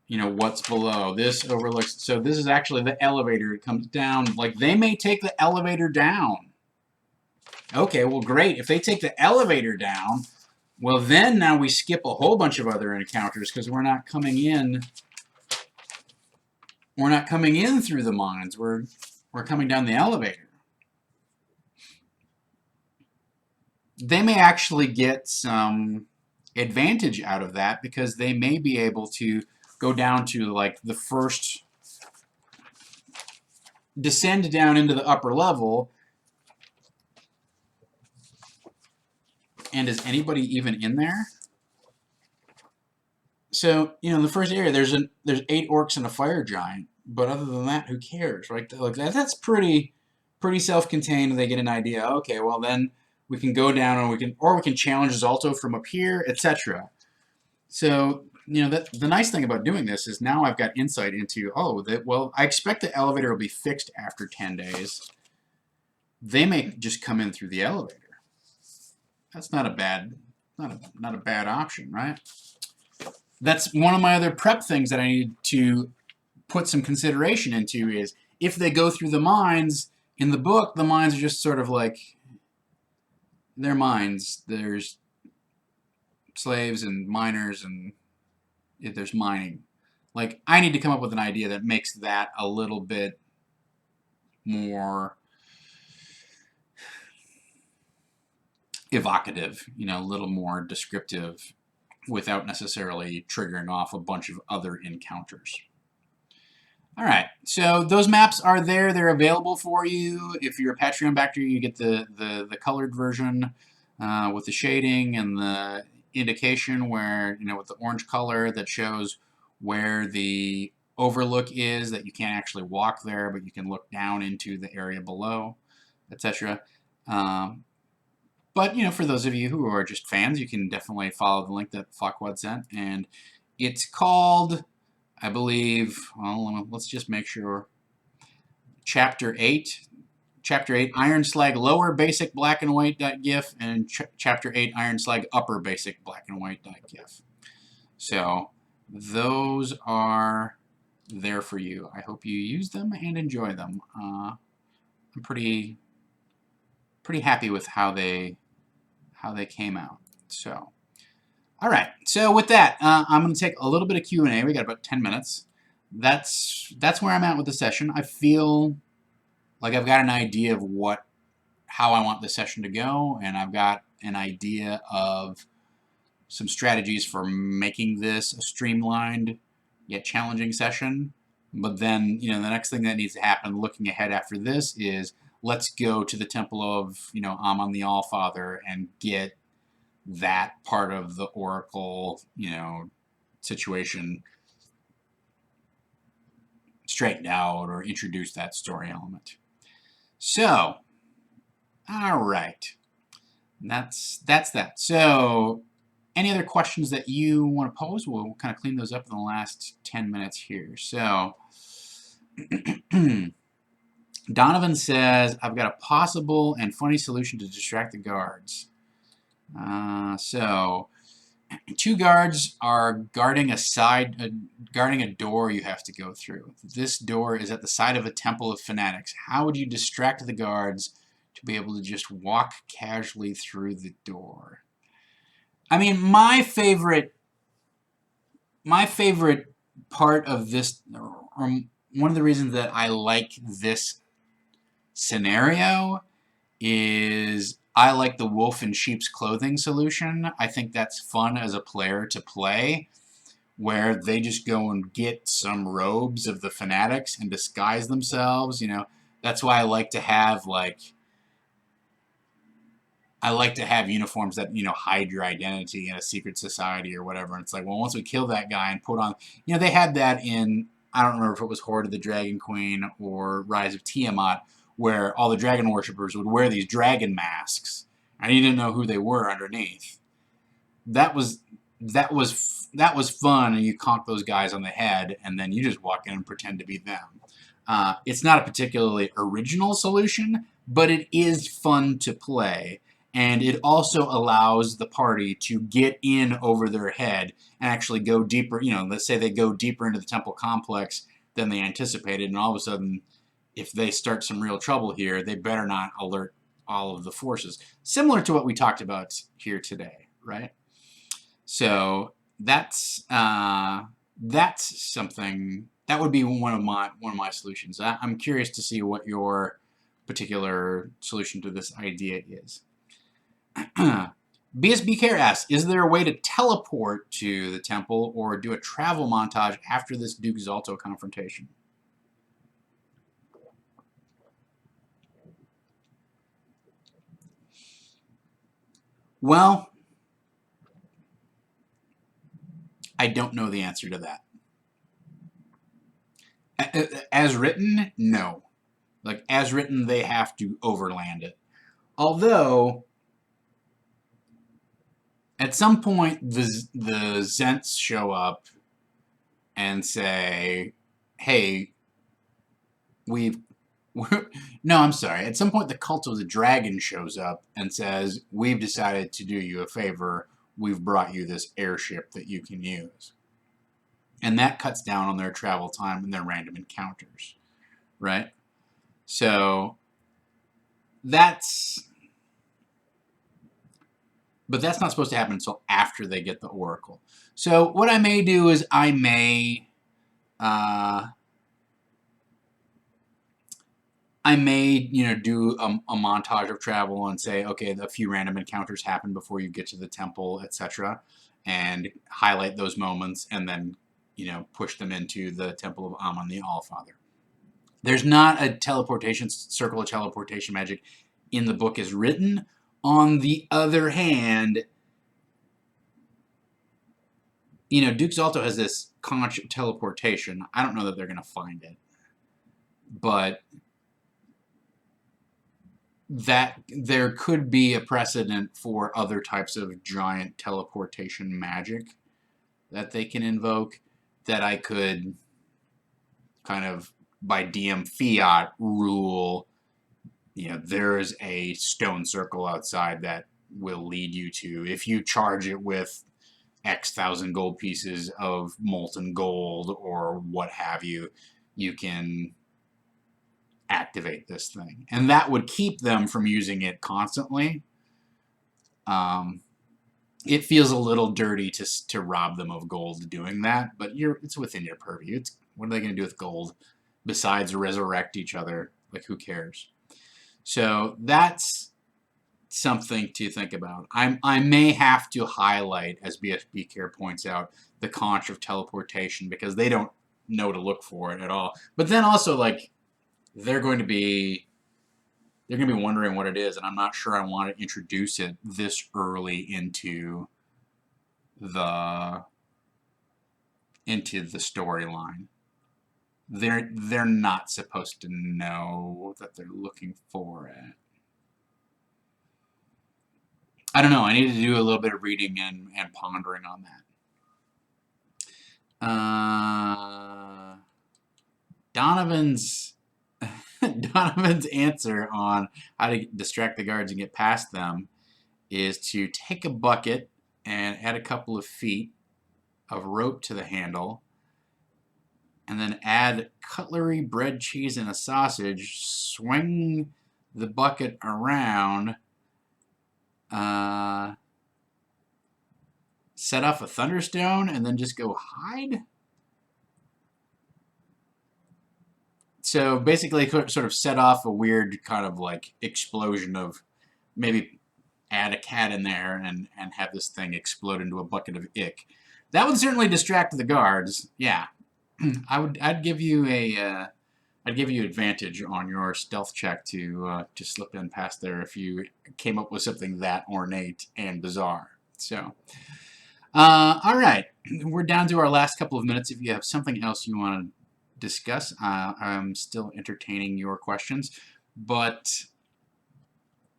you know, what's below. This overlooks, so this is actually the elevator. It comes down, like, they may take the elevator down. Okay, well, great. If they take the elevator down, well, then now we skip a whole bunch of other encounters because we're not coming in. We're not coming in through the mines. We're coming down the elevator. They may actually get some advantage out of that because they may be able to go down to, like, the first, descend down into the upper level. And is anybody even in there? So, you know, in the first area, there's 8 orcs and a fire giant, but other than that, who cares, right? Like that's pretty self-contained. They get an idea. Okay, well then we can go down and we can challenge Zalto from up here, etc. So, you know, the nice thing about doing this is now I've got insight into, well, I expect the elevator will be fixed after 10 days. They may just come in through the elevator. That's not a bad option, right? That's one of my other prep things that I need to put some consideration into is if they go through the mines, in the book, the mines are just sort of like, they're mines. There's slaves and miners and there's mining. Like, I need to come up with an idea that makes that a little bit more evocative, you know, a little more descriptive without necessarily triggering off a bunch of other encounters. All right, so those maps are there. They're available for you. If you're a Patreon backer, you get the colored version with the shading and the indication where, you know, with the orange color that shows where the overlook is, that you can't actually walk there, but you can look down into the area below, etc. But, you know, for those of you who are just fans, you can definitely follow the link that Farquaad sent. And it's called, I believe, well, let's just make sure, Chapter 8. Chapter 8, Iron Slag Lower Basic Black and White .gif, and Chapter 8, Iron Slag Upper Basic Black and White .gif. So those are there for you. I hope you use them and enjoy them. I'm pretty happy with how they came out. So, all right. So with that, I'm going to take a little bit of Q&A. We got about 10 minutes. That's where I'm at with the session. I feel like I've got an idea of how I want the session to go, and I've got an idea of some strategies for making this a streamlined yet challenging session. But then, you know, the next thing that needs to happen looking ahead after this is let's go to the Temple of, you know, Ammon the Allfather and get that part of the Oracle, you know, situation straightened out or introduce that story element. So, all right. That's that. So, any other questions that you want to pose? We'll kind of clean those up in the last 10 minutes here. So, Donovan says, I've got a possible and funny solution to distract the guards. So, 2 guards are guarding a door you have to go through. This door is at the side of a temple of fanatics. How would you distract the guards to be able to just walk casually through the door? I mean, my favorite part of this, or one of the reasons that I like this scenario is I like the wolf in sheep's clothing solution. I think that's fun as a player to play, where they just go and get some robes of the fanatics and disguise themselves. You know, that's why I like to have uniforms that, you know, hide your identity in a secret society or whatever. And it's like, well, once we kill that guy and put on, you know, they had that in, I don't remember if it was Horde of the Dragon Queen or Rise of Tiamat, where all the dragon worshippers would wear these dragon masks, and you didn't know who they were underneath. That was fun, and you conk those guys on the head, and then you just walk in and pretend to be them. It's not a particularly original solution, but it is fun to play, and it also allows the party to get in over their head and actually go deeper. You know, let's say they go deeper into the temple complex than they anticipated, and all of a sudden, if they start some real trouble here, they better not alert all of the forces. Similar to what we talked about here today, right? So that's something that would be one of my solutions. I'm curious to see what your particular solution to this idea is. BSB Care asks, is there a way to teleport to the temple or do a travel montage after this Duke Zalto confrontation? Well, I don't know the answer to that. As written, no. Like, as written, they have to overland it. Although, at some point, the Zents show up and say, hey, no, I'm sorry. At some point, the Cult of the Dragon shows up and says, we've decided to do you a favor. We've brought you this airship that you can use. And that cuts down on their travel time and their random encounters, right? So that's not supposed to happen until after they get the Oracle. So what I may do is I may you know, do a montage of travel and say, okay, a few random encounters happen before you get to the temple, etc., and highlight those moments, and then, you know, push them into the Temple of Amun the Allfather. There's not a teleportation circle of teleportation magic in the book as written. On the other hand, you know, Duke Zalto has this conch teleportation. I don't know that they're going to find it, but that there could be a precedent for other types of giant teleportation magic that they can invoke that I could kind of, by DM fiat, rule, you know, there's a stone circle outside that will lead you to, if you charge it with X thousand gold pieces of molten gold or what have you, you can activate this thing. And that would keep them from using it constantly. It feels a little dirty to rob them of gold doing that, but it's within your purview. What are they going to do with gold besides resurrect each other? Like, who cares? So that's something to think about. I may have to highlight, as BSB Care points out, the conch of teleportation, because they don't know to look for it at all. But then also, like, they're going to be wondering what it is, and I'm not sure I want to introduce it this early into the storyline. They're not supposed to know that they're looking for it. I don't know. I need to do a little bit of reading and pondering on that. Donovan's answer on how to distract the guards and get past them is to take a bucket and add a couple of feet of rope to the handle, and then add cutlery, bread, cheese, and a sausage. Swing the bucket around. Set off a thunderstone and then just go hide. So basically, sort of set off a weird kind of like explosion of maybe add a cat in there and have this thing explode into a bucket of ick. That would certainly distract the guards. Yeah, I'd give you a I'd give you advantage on your stealth check to slip in past there if you came up with something that ornate and bizarre. So, all right, we're down to our last couple of minutes. If you have something else you want to discuss, I'm still entertaining your questions, but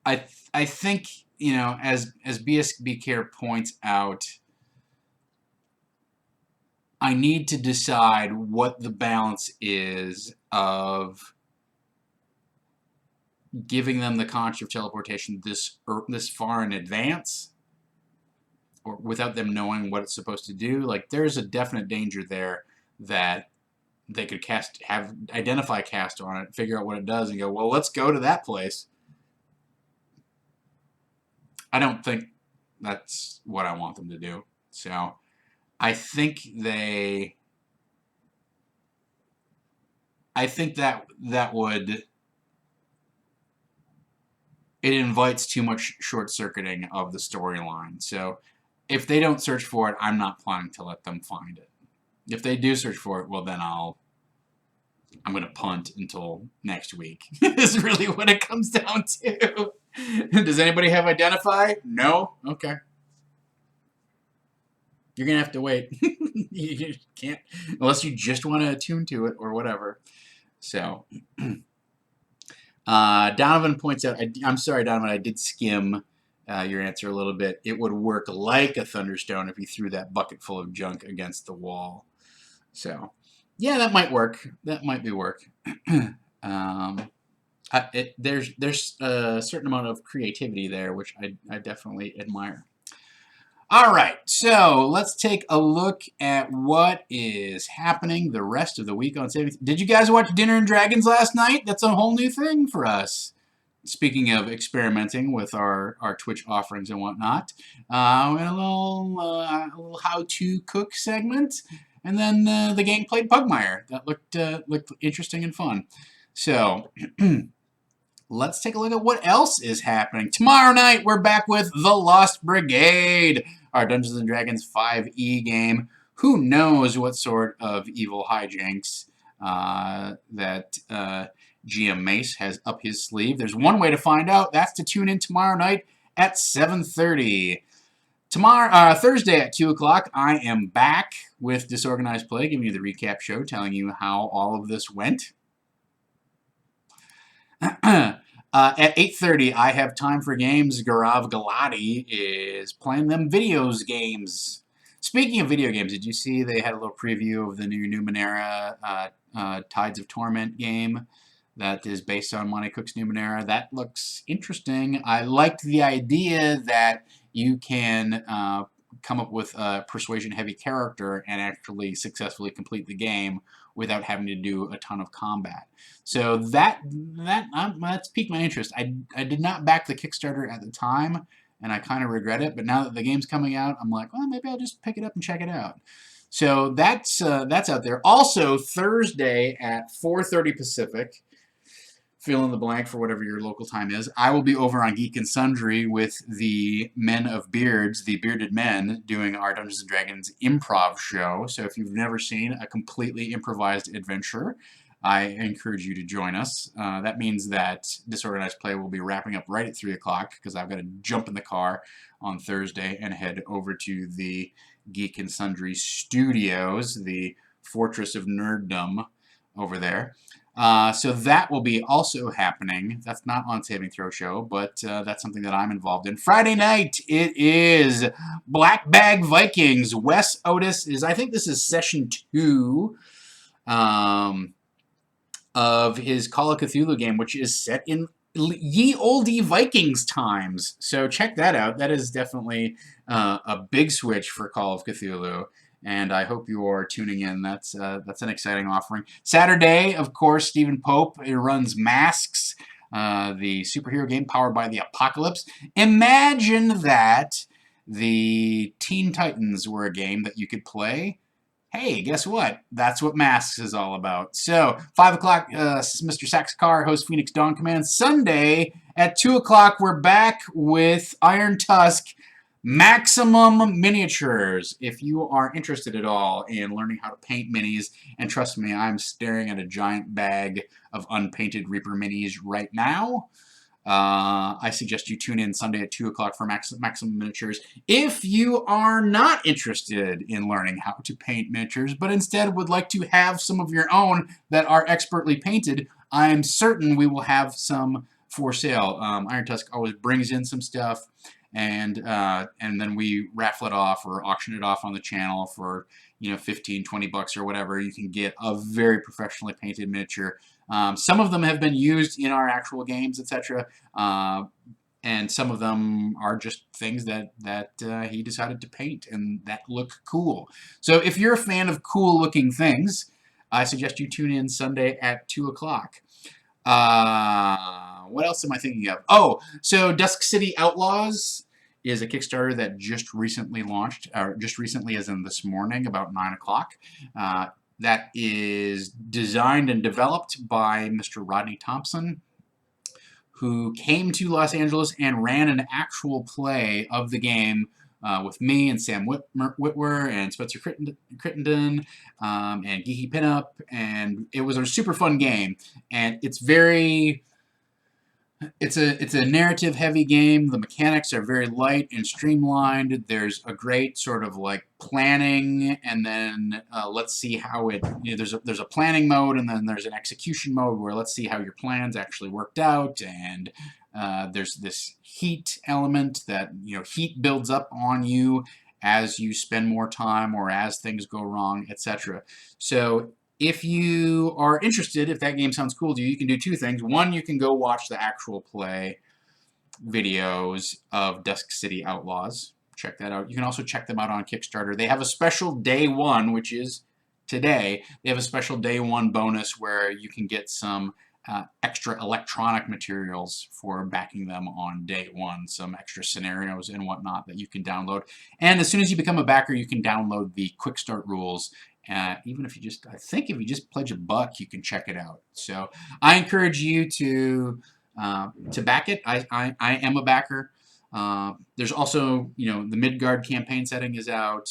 I think, you know, as BSB Care points out, I need to decide what the balance is of giving them the concept of teleportation this far in advance, or without them knowing what it's supposed to do. Like, there's a definite danger there that they could identify cast on it, figure out what it does, and go, well, let's go to that place. I don't think that's what I want them to do. So I think that would, it invites too much short-circuiting of the storyline. So if they don't search for it, I'm not planning to let them find it. If they do search for it, well, then I'm going to punt until next week. Is really what it comes down to. Does anybody have identify? No? Okay. You're going to have to wait. You can't, unless you just want to attune to it or whatever. So, Donovan points out, I'm sorry, Donovan, I did skim your answer a little bit. It would work like a Thunderstone if you threw that bucket full of junk against the wall. So, yeah, that might work. That might be work. There's a certain amount of creativity there, which I definitely admire. All right, so let's take a look at what is happening the rest of the week on Savings. Did you guys watch Dinner and Dragons last night? That's a whole new thing for us. Speaking of experimenting with our Twitch offerings and whatnot, we had a little how-to cook segment, and then the gang played Pugmire. That looked interesting and fun. So let's take a look at what else is happening. Tomorrow night, we're back with The Lost Brigade, our Dungeons & Dragons 5e game. Who knows what sort of evil hijinks that GM Mace has up his sleeve. There's one way to find out. That's to tune in tomorrow night at 7:30. Thursday at 2 o'clock, I am back with Disorganized Play, giving you the recap show, telling you how all of this went. At 8:30, I have time for games. Gaurav Galati is playing them videos games. Speaking of video games, did you see they had a little preview of the new Numenera Tides of Torment game that is based on Monte Cook's Numenera? That looks interesting. I liked the idea that you can come up with a persuasion-heavy character and actually successfully complete the game without having to do a ton of combat. So that's piqued my interest. I did not back the Kickstarter at the time, and I kind of regret it. But now that the game's coming out, I'm like, well, maybe I'll just pick it up and check it out. So that's out there. Also, Thursday at 4:30 Pacific, fill in the blank for whatever your local time is, I will be over on Geek and Sundry with the Men of Beards, the Bearded Men, doing our Dungeons & Dragons improv show. So if you've never seen a completely improvised adventure, I encourage you to join us. That means that Disorganized Play will be wrapping up right at 3 o'clock because I've got to jump in the car on Thursday and head over to the Geek and Sundry studios, the Fortress of Nerddom over there. So that will be also happening. That's not on Saving Throw Show, but that's something that I'm involved in. Friday night, it is Black Bag Vikings. Wes Otis is, I think this is session 2 of his Call of Cthulhu game, which is set in ye olde Vikings times. So check that out. That is definitely a big switch for Call of Cthulhu. And I hope you are tuning in. That's an exciting offering. Saturday, of course, Stephen Pope runs Masks, the superhero game powered by the Apocalypse. Imagine that the Teen Titans were a game that you could play Hey, guess what? That's what Masks is all about. So, 5 o'clock, Mr. Saxcar hosts Phoenix Dawn Command. Sunday at 2 o'clock, we're back with Iron Tusk Maximum Miniatures. If you are interested at all in learning how to paint minis, and trust me, I'm staring at a giant bag of unpainted Reaper minis right now. I suggest you tune in Sunday at 2 o'clock for Maximum Miniatures. If you are not interested in learning how to paint miniatures, but instead would like to have some of your own that are expertly painted, I'm certain we will have some for sale. Iron Tusk always brings in some stuff, and then we raffle it off or auction it off on the channel for 15, 20 bucks or whatever. You can get a very professionally painted miniature. Some of them have been used in our actual games, etc. And some of them are just things that he decided to paint and that look cool. So if you're a fan of cool looking things, I suggest you tune in Sunday at 2 o'clock. What else am I thinking of? Oh, so Dusk City Outlaws is a Kickstarter that just recently launched, or just recently as in this morning, about 9 o'clock. That is designed and developed by Mr. Rodney Thompson, who came to Los Angeles and ran an actual play of the game with me and Sam Witwer and Spencer Crittenden and Geeky Pinup, and it was a super fun game. And it's a narrative heavy game. The mechanics are very light and streamlined. There's a great sort of like planning, and then let's see how it, there's a planning mode, and then there's an execution mode where let's see how your plans actually worked out. And there's this heat element that, heat builds up on you as you spend more time or as things go wrong, etc. So if you are interested, if that game sounds cool to you, you can do two things. One, you can go watch the actual play videos of Dusk City Outlaws. Check that out. You can also check them out on Kickstarter. They have a special day one, which is today. They have a special day one bonus where you can get some extra electronic materials for backing them on day one, some extra scenarios and whatnot that you can download. And as soon as you become a backer, you can download the quick start rules. Even if you just, I think if you just pledge $1, you can check it out. So I encourage you to back it. I am a backer. There's also, the Midgard campaign setting is out.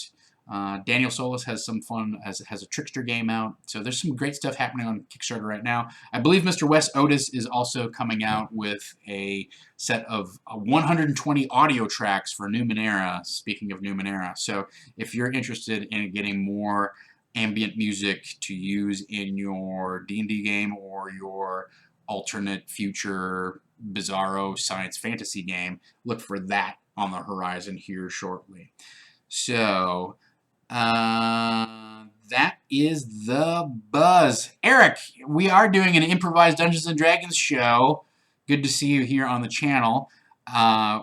Daniel Solis has some fun, has a Trickster game out. So there's some great stuff happening on Kickstarter right now. I believe Mr. Wes Otis is also coming out with a set of 120 audio tracks for Numenera, speaking of Numenera. So if you're interested in getting more ambient music to use in your D&D game or your alternate future bizarro science fantasy game, look for that on the horizon here shortly. So that is the buzz. Eric, we are doing an improvised Dungeons & Dragons show. Good to see you here on the channel.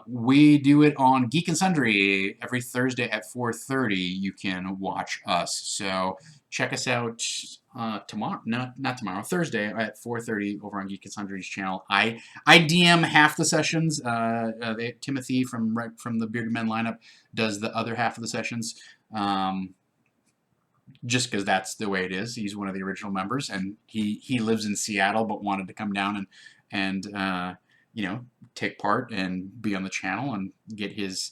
We do it on Geek and Sundry every Thursday at 4:30. You can watch us. So check us out tomorrow. Not tomorrow. Thursday at 4:30 over on Geek and Sundry's channel. I DM half the sessions. Timothy from the Bearded Men lineup does the other half of the sessions. Just because that's the way it is. He's one of the original members, and he lives in Seattle, but wanted to come down and take part and be on the channel and get his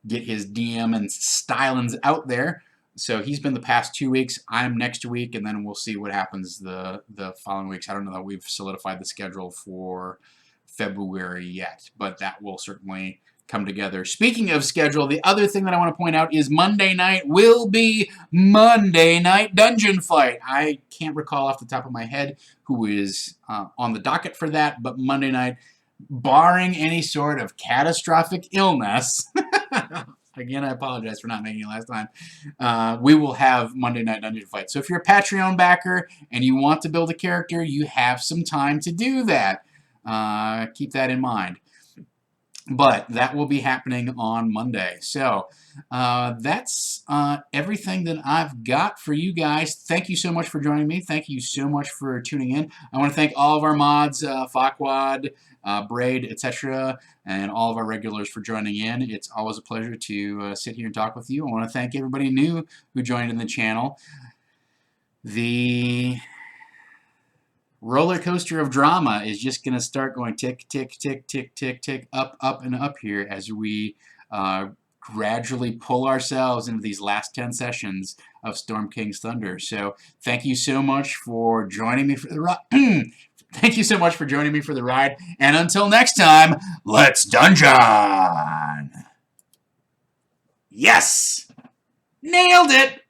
DM and stylings out there. So he's been the past 2 weeks. I'm next week, and then we'll see what happens the following weeks. I don't know that we've solidified the schedule for February yet, but that will certainly come together. Speaking of schedule, the other thing that I want to point out is Monday night will be Monday Night Dungeon Fight. I can't recall off the top of my head who is on the docket for that, but Monday night, barring any sort of catastrophic illness, again, I apologize for not making it last time, we will have Monday Night Dungeon Fight. So if you're a Patreon backer and you want to build a character, you have some time to do that. Keep that in mind. But that will be happening on Monday. So that's everything that I've got for you guys. Thank you so much for joining me. Thank you so much for tuning in. I want to thank all of our mods, Farquad, Braid, etc., and all of our regulars for joining in. It's always a pleasure to sit here and talk with you. I want to thank everybody new who joined in the channel. the roller coaster of drama is just going to start going tick, tick, tick, tick, tick, tick, up, up, and up here as we gradually pull ourselves into these last 10 sessions of Storm King's Thunder. So thank you so much for joining me for the ride. Thank you so much for joining me for the ride. And until next time, let's dungeon! Yes! Nailed it!